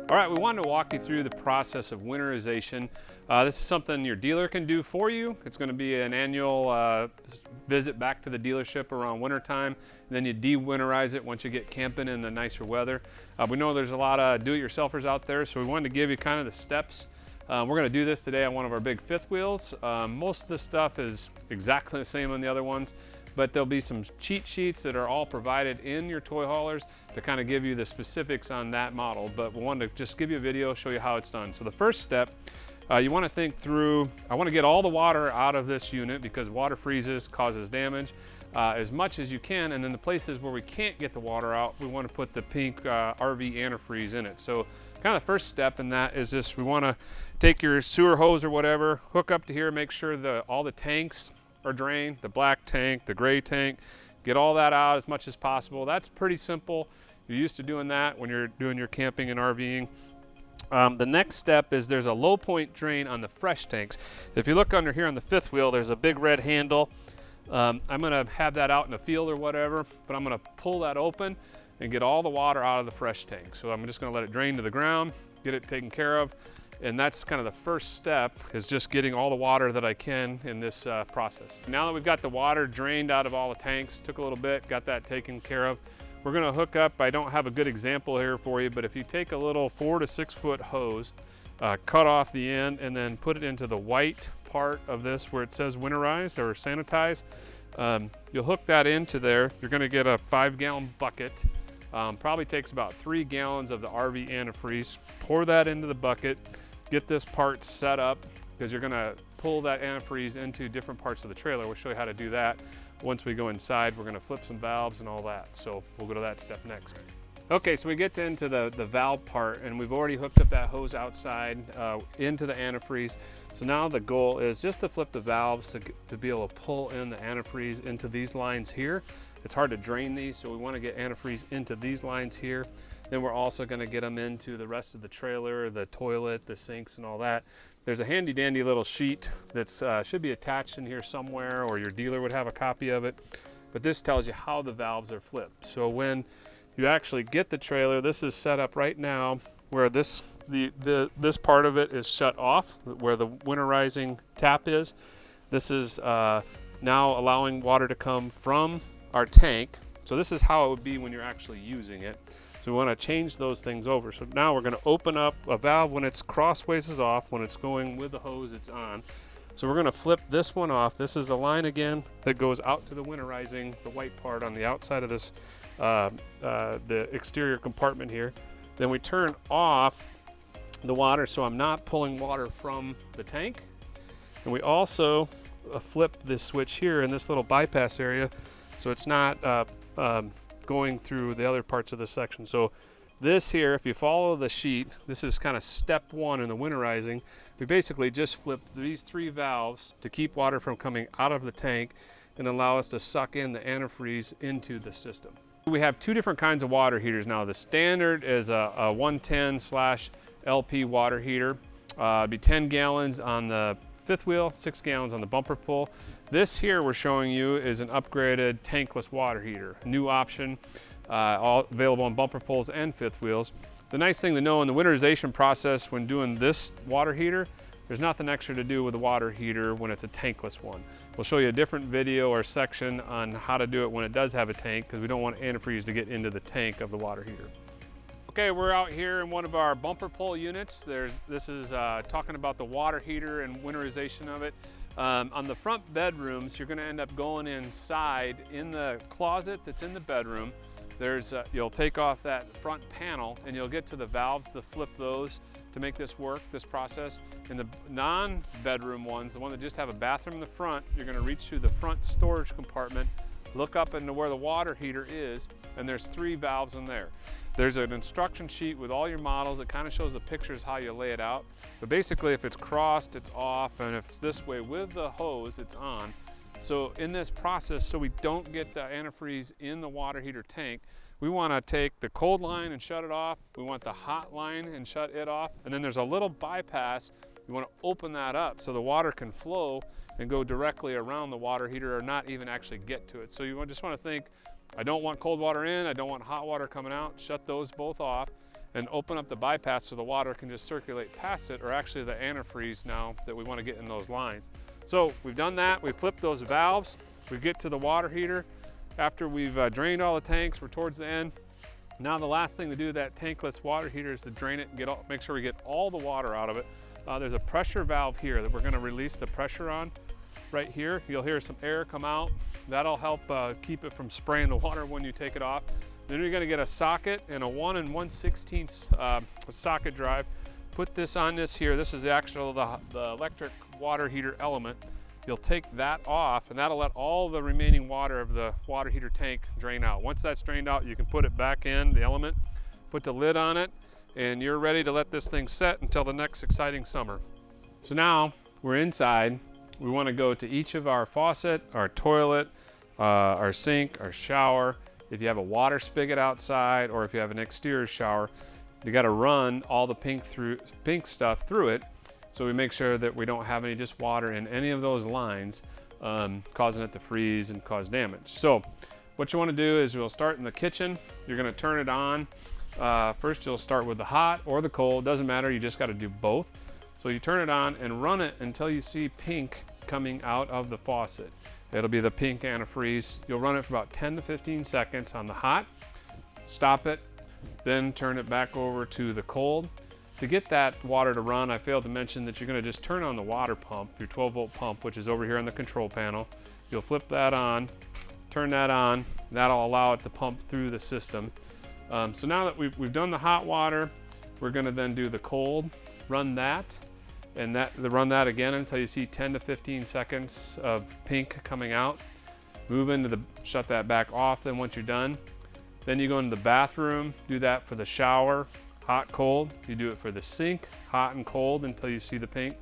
All right, we wanted to walk you through the process of winterization. This is something your dealer can do for you. It's going to be an annual visit back to the dealership around wintertime. Then you de-winterize it once you get camping in the nicer weather. We know there's a lot of do-it-yourselfers out there, so we wanted to give you kind of the steps. We're going to do this today on one of our big fifth wheels. Most of the stuff is exactly the same on the other ones, but there'll be some cheat sheets that are all provided in your toy haulers to kind of give you the specifics on that model. But we wanted to just give you a video, show you how it's done. So the first step, you want to think through, I want to get all the water out of this unit because water freezes, causes damage, as much as you can. And then the places where we can't get the water out, we want to put the pink RV antifreeze in it. So kind of the first step in that is this: we want to take your sewer hose or whatever, hook up to here, make sure that all the tanks are drained, the black tank, the gray tank, get all that out as much as possible. That's pretty simple. You're used to doing that when you're doing your camping and RVing. The next step is there's a low point drain on the fresh tanks. If you look under here on the fifth wheel, there's a big red handle. I'm gonna have that out in the field or whatever, but I'm gonna pull that open and get all the water out of the fresh tank. So I'm just gonna let it drain to the ground, get it taken care of. And that's kind of the first step, is just getting all the water that I can in this process. Now that we've got the water drained out of all the tanks, took a little bit, got that taken care of, we're gonna hook up, I don't have a good example here for you, but if you take a little 4 to 6 foot hose, cut off the end and then put it into the white part of this where it says winterize or sanitize, you'll hook that into there. You're gonna get a 5-gallon bucket. Probably takes about 3 gallons of the RV antifreeze. Pour that into the bucket. Get this part set up because you're gonna pull that antifreeze into different parts of the trailer. We'll show you how to do that. Once we go inside, we're gonna flip some valves and all that. So we'll go to that step next. Okay, so we get into the valve part, and we've already hooked up that hose outside into the antifreeze. So now the goal is just to flip the valves to be able to pull in the antifreeze into these lines here. It's hard to drain these, so we want to get antifreeze into these lines here. Then we're also going to get them into the rest of the trailer, the toilet, the sinks, and all that. There's a handy dandy little sheet that's should be attached in here somewhere, or your dealer would have a copy of it. But this tells you how the valves are flipped. So when you actually get the trailer, this is set up right now where this part of it is shut off, where the winterizing tap is. This is now allowing water to come from our tank. So this is how it would be when you're actually using it. So we want to change those things over. So now we're going to open up a valve when it's crossways is off, when it's going with the hose it's on. So we're going to flip this one off. This is the line again that goes out to the winterizing, the white part on the outside of this, the exterior compartment here. Then we turn off the water so I'm not pulling water from the tank. And we also flip this switch here in this little bypass area so it's not going through the other parts of the section. So this here, if you follow the sheet, this is kind of step 1 in the winterizing. We basically just flipped these 3 valves to keep water from coming out of the tank and allow us to suck in the antifreeze into the system. We have 2 different kinds of water heaters now. The standard is a 110/LP water heater. It'd be 10 gallons on the fifth wheel, 6 gallons on the bumper pull. This here we're showing you is an upgraded tankless water heater, new option, all available on bumper pulls and fifth wheels. The nice thing to know in the winterization process when doing this water heater, there's nothing extra to do with the water heater when it's a tankless one. We'll show you a different video or section on how to do it when it does have a tank, because we don't want antifreeze to get into the tank of the water heater. Okay, we're out here in one of our bumper pull units. This is talking about the water heater and winterization of it. On the front bedrooms, you're gonna end up going inside in the closet that's in the bedroom. You'll take off that front panel and you'll get to the valves to flip those to make this work, this process. In the non-bedroom ones, the one that just have a bathroom in the front, you're gonna reach through the front storage compartment, look up into where the water heater is, and there's 3 valves in there. There's an instruction sheet with all your models. It kind of shows the pictures how you lay it out. But basically, if it's crossed, it's off, and if it's this way with the hose, it's on. So in this process, so we don't get the antifreeze in the water heater tank, we want to take the cold line and shut it off. We want the hot line and shut it off. And then there's a little bypass. You want to open that up so the water can flow and go directly around the water heater or not even actually get to it. So you just want to think, I don't want cold water in, I don't want hot water coming out. Shut those both off. and open up the bypass so the water can just circulate past it, or actually the antifreeze now that we want to get in those lines. So we've done that, we've flipped those valves, we get to the water heater. After we've drained all the tanks, we're towards the end. Now the last thing to do with that tankless water heater is to drain it and make sure we get all the water out of it. There's a pressure valve here that we're going to release the pressure on right here. You'll hear some air come out. That'll help keep it from spraying the water when you take it off. Then you're going to get a socket and a 1 1/16 socket drive. Put this on this here. This is actually the electric water heater element. You'll take that off, and that'll let all the remaining water of the water heater tank drain out. Once that's drained out, you can put it back in the element, put the lid on it, and you're ready to let this thing set until the next exciting summer. So now we're inside. We want to go to each of our faucet, our toilet, our sink, our shower. If you have a water spigot outside, or if you have an exterior shower, you got to run all the pink stuff through it, so we make sure that we don't have any just water in any of those lines, causing it to freeze and cause damage. So what you want to do is we'll start in the kitchen. You're going to turn it on. First you'll start with the hot or the cold, doesn't matter, you just got to do both. So you turn it on and run it until you see pink coming out of the faucet. It'll be the pink antifreeze. You'll run it for about 10 to 15 seconds on the hot, stop it, then turn it back over to the cold. To get that water to run, I failed to mention that you're going to just turn on the water pump, your 12-volt pump, which is over here on the control panel. You'll flip that on, turn that on, that'll allow it to pump through the system. So now that we've done the hot water, we're going to then do the cold, run that, and run that again until you see 10 to 15 seconds of pink coming out. Move into shut that back off. Then once you're done, then you go into the bathroom, do that for the shower, hot, cold. You do it for the sink, hot and cold until you see the pink,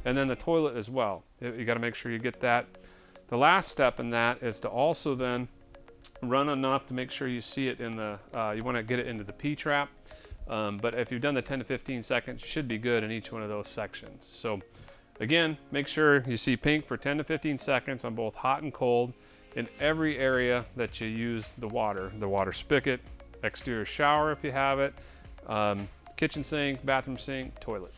and then the toilet as well. You got to make sure you get that. The last step in that is to also then run enough to make sure you see it in the, you want to get it into the P-trap. But if you've done the 10 to 15 seconds, you should be good in each one of those sections. So again, make sure you see pink for 10 to 15 seconds on both hot and cold in every area that you use the water spigot, exterior shower if you have it, kitchen sink, bathroom sink, toilet.